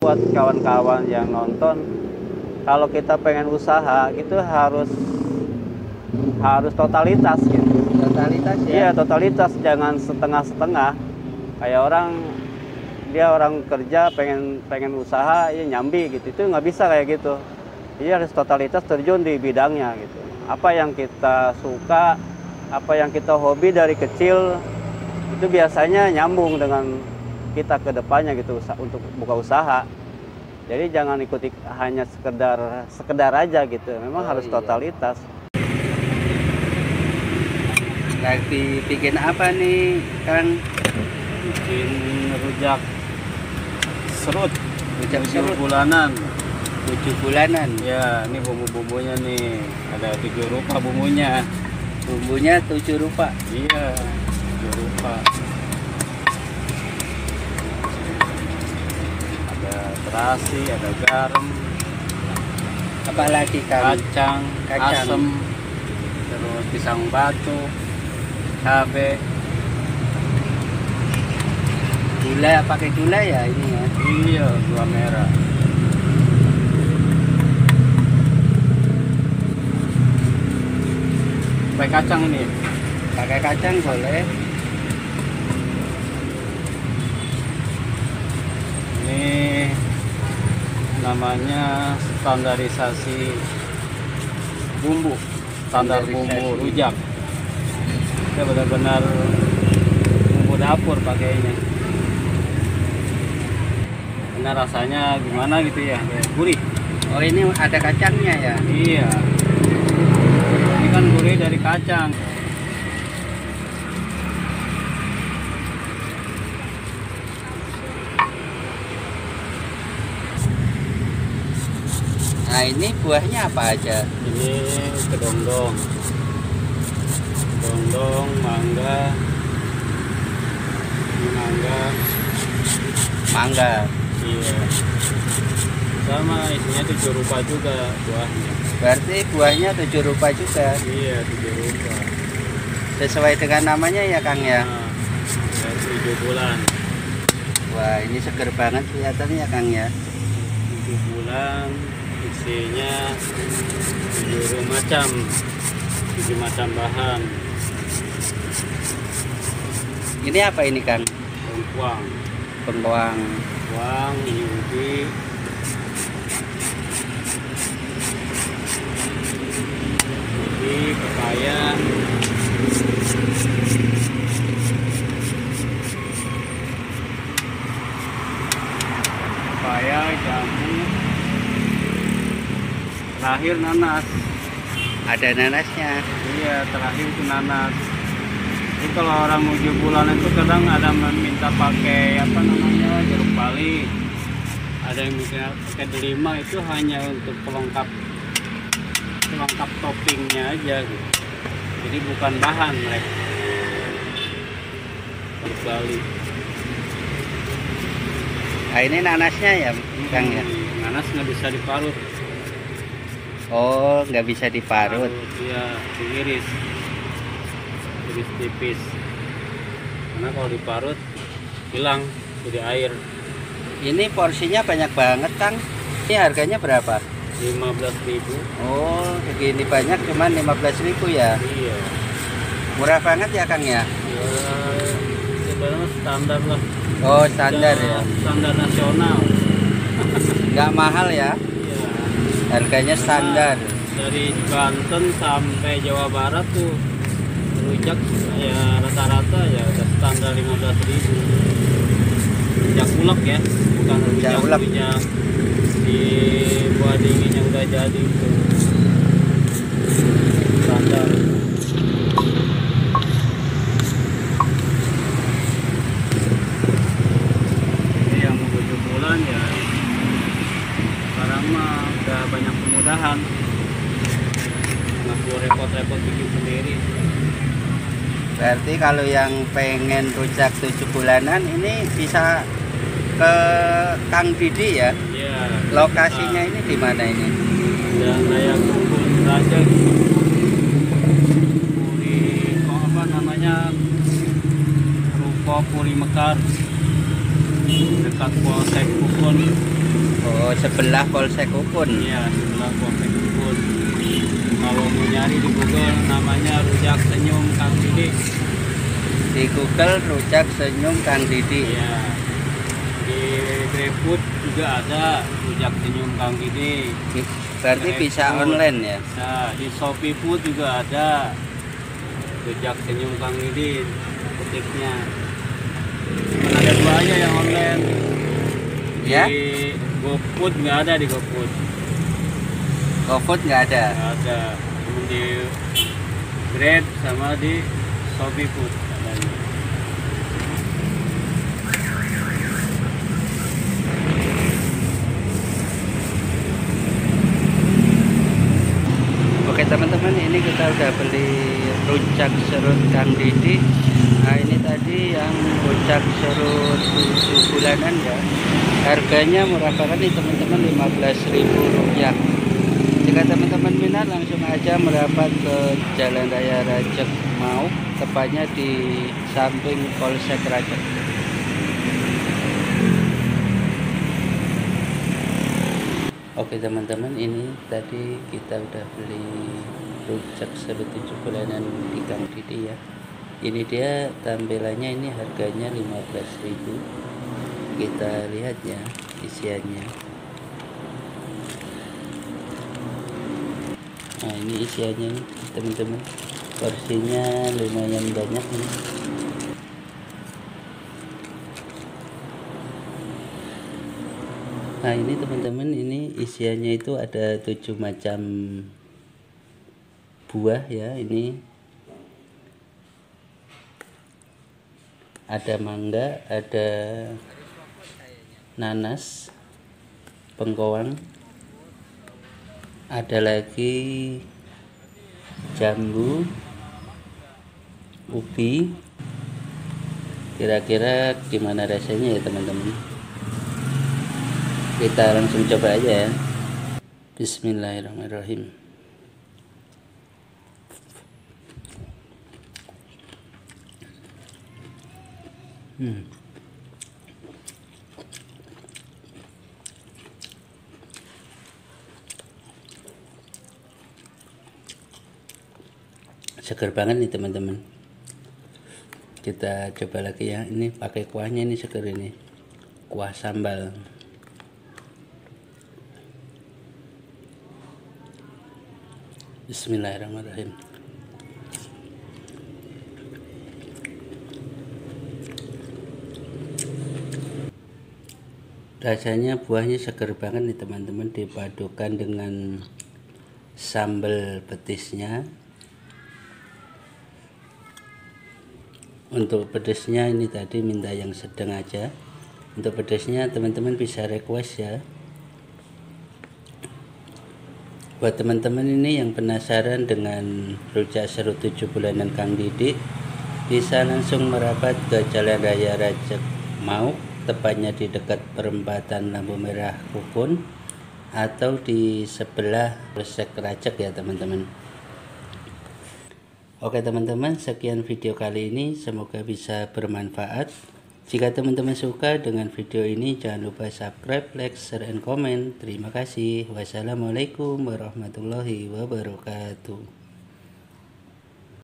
buat kawan-kawan yang nonton, kalau kita pengen usaha gitu harus totalitas gitu. Totalitas ya. Iya, totalitas, jangan setengah-setengah. Kayak dia orang kerja pengen usaha ya nyambi gitu. Itu nggak bisa kayak gitu. Dia harus totalitas terjun di bidangnya gitu. Apa yang kita suka, apa yang kita hobi dari kecil itu biasanya nyambung dengan kita ke depannya gitu untuk buka usaha. Jadi jangan ikuti hanya sekedar aja gitu. Memang harus totalitas. Lagi bikin apa nih, Kang? Bikin rujak serut, Rujak 7 serut. bulanan. 7 bulanan. Ya, ini bumbu-bumbunya nih. Ada 7 rupa bumbunya. Bumbunya 7 rupa. Iya, 7 rupa. Ada terasi, ada garam, Apalagi, Kang? kacang, asem, terus pisang batu, cabe. Gula, pakai gula ya ini ya? Iya, gula merah. Pakai kacang ini. Pakai kacang boleh. Ini namanya standarisasi bumbu, standar bumbu rujak. Kita benar-benar bumbu dapur pakainya. Karena rasanya gimana gitu ya, kayak gurih. Oh, ini ada kacangnya ya? Iya. Ini kan gurih dari kacang. Nah, ini buahnya apa aja? Ini kedondong, mangga, ini Mangga. iya. Sama isinya 7 rupa juga buahnya. Berarti buahnya 7 rupa juga. Iya, 7 rupa. Sesuai dengan namanya ya, Kang ya? Nah, ya 7 bulan. Wah, ini seger banget kelihatannya, Kang ya. 7 bulan, isinya 7 macam, 7 macam bahan. Ini apa ini, Kang? Lengkuang, Bengkoang. ini ubi, pepaya, jambu, terakhir nanas. Ada nanasnya. Iya, terakhir itu nanas. Jadi kalau orang 7 bulan itu kadang ada meminta pakai apa namanya jeruk bali, ada yang minta pakai delima, itu hanya untuk pelengkap toppingnya aja gitu. Jadi bukan bahan mereka. Jeruk bali. Nah, ini nanasnya ya, Kang ya? Nanas nggak bisa diparut. Oh, nggak bisa diparut. Iya, diiris tipis. Karena kalau diparut hilang jadi air. Ini porsinya banyak banget, Kang. Ini harganya berapa? 15.000. Oh, segini banyak cuman 15.000 ya? Iya. Murah banget ya, Kang ya? Ya, sebenarnya standar lah. Oh, standar ya? Standar nasional. Nggak mahal ya? Iya. Harganya standar. Dari Banten sampai Jawa Barat tuh rujak ya rata-rata ya udah standar 15.000. Rujak ulek ya, bukan Rujak rujak ulek. di buah dingin yang udah jadi itu. Standar. Ini yang mau 7 bulan ya. Sekarang mah udah banyak kemudahan. Nggak perlu repot-repot bikin sendiri. Berarti kalau yang pengen rujak 7 bulanan ini bisa ke Kang Didi ya? Iya. Lokasinya ini di mana ini? Dan saya kumpul aja Puri, apa namanya, Ruko Puri Mekar, dekat Polsek Bukun. Oh, sebelah Polsek Ukun. Iya, sebelah Polsek Ukun. Kalau mau nyari di Google namanya Rujak Senyum Kang Didi. Di Google Rujak Senyum Kang Didi. Iya. Di GrabFood juga ada Rujak Senyum Kang Didi. Berarti bisa online ya? Nah, di Shopee Food juga ada Rujak Senyum Kang Didi ketiknya. Cuma ada 2 aja yang online. Ya? Di GoFood nggak ada, di GoFood. GoFood nggak ada? Nggak ada. Cuma di Grab sama di Shopee Food adanya. Oke teman-teman, ini kita udah beli rujak serut Kang Didi. Nah ini tadi yang rujak serut 7 bulanan ya. Harganya murah banget nih teman-teman, Rp15.000. Jika teman-teman minat langsung aja merapat ke Jalan Raya Rajek Mau, tepatnya di samping Polsek Rajek. Oke teman-teman, ini tadi kita udah beli rujak serut 7 bulanan di Kang Didi ya. Ini dia tampilannya, ini harganya 15.000. Kita lihat ya isiannya. Nah ini isiannya teman-teman, porsinya lumayan banyak nih. Nah ini teman-teman, ini isiannya itu ada 7 macam buah ya. Ini ada mangga, ada nanas, bengkoang, ada lagi jambu, ubi. Kira-kira gimana rasanya ya teman-teman? Kita langsung coba aja ya. Bismillahirrahmanirrahim. Seger banget nih teman-teman. Kita coba lagi ya. Ini pakai kuahnya, ini seger ini. Kuah sambal. Bismillahirrahmanirrahim. Rasanya buahnya seger banget nih teman-teman, dipadukan dengan sambal petisnya. Untuk pedesnya ini tadi minta yang sedang aja. Untuk pedesnya teman-teman bisa request ya. Buat teman-teman ini yang penasaran dengan rujak serut 7 bulanan Kang Didi, bisa langsung merapat ke Jalan Raya Rajek Mau, tepatnya di dekat perempatan lampu merah Ukun, atau di sebelah Polsek Rajek ya teman-teman. Oke teman-teman, sekian video kali ini, semoga bisa bermanfaat. Jika teman-teman suka dengan video ini, jangan lupa subscribe, like, share, and comment. Terima kasih. Wassalamualaikum warahmatullahi wabarakatuh.